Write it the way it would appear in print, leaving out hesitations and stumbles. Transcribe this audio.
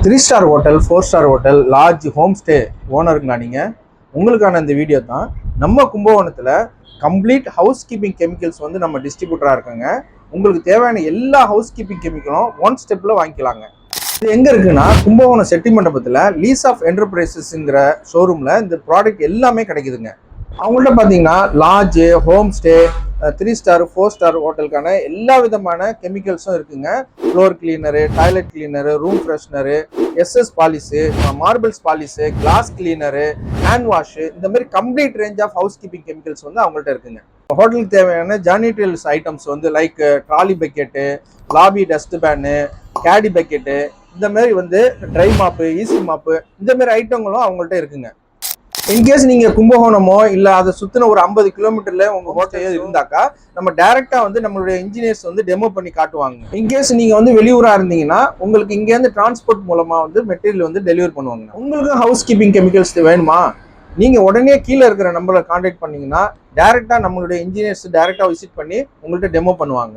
3 star hotel, 4 star hotel, lodge, home stay ஓனருங்களா நீங்கள்? உங்களுக்கான இந்த வீடியோ தான். நம்ம கும்பகோணத்தில் கம்ப்ளீட் ஹவுஸ் கீப்பிங் கெமிக்கல்ஸ் வந்து நம்ம டிஸ்ட்ரிபியூட்டராக இருக்காங்க. உங்களுக்கு தேவையான எல்லா ஹவுஸ் கீப்பிங் கெமிக்கலும் ஒன் ஸ்டெப்பில் வாங்கிக்கலாங்க. இது எங்கே இருக்குன்னா, கும்பகோணம் செட்டி மண்டபத்தில் லீஸ் ஆஃப் என்டர்பிரைசஸ்ங்கிற ஷோரூமில் இந்த ப்ராடக்ட் எல்லாமே கிடைக்குதுங்க. அவங்கள்ட்ட பார்த்தீங்கன்னா lodge, home stay, 3 star 4 star ஹோட்டலுக்கான எல்லா விதமான கெமிக்கல்ஸும் இருக்குங்க. Floor cleaner, toilet cleaner, room freshener, SS polish, marbles polish, glass cleaner, hand wash, இந்த மாதிரி complete range of housekeeping chemicals வந்து அவங்கள்ட்ட இருக்குங்க. ஹோட்டலுக்கு தேவையான ஜானிட்டரியல்ஸ் ஐட்டம்ஸ் வந்து like trolley bucket, lobby dustpan, caddy bucket, இந்த மாதிரி வந்து ட்ரை மாப்பு, ஈஸி மாப்பு, இந்த மாதிரி ஐட்டங்களும் அவங்கள்ட்ட இருக்குங்க. இன்கேஸ் நீங்க கும்பகோணமோ இல்ல அதை சுத்தின ஒரு 50 கிலோமீட்டர்ல உங்க ஹோட்டல் இருந்தாக்கா நம்ம டைரக்டா வந்து நம்மளுடைய இன்ஜினியர்ஸ் வந்து டெமோ பண்ணி காட்டுவாங்க. இன்கேஸ் நீங்க வந்து வெளியூரா இருந்தீங்கன்னா உங்களுக்கு இங்க இருந்து டிரான்ஸ்போர்ட் மூலமா வந்து மெட்டீரியல் வந்து டெலிவரி பண்ணுவாங்க. உங்களுக்கு ஹவுஸ் கீப்பிங் கெமிக்கல்ஸ் வேணுமா? நீங்க உடனே கீழே இருக்கிற நம்பரை கான்டாக்ட் பண்ணீங்கன்னா டைரக்டா நம்மளுடைய இன்ஜினியர்ஸ் டைரக்டா விசிட் பண்ணி உங்கள்கிட்ட டெமோ பண்ணுவாங்க.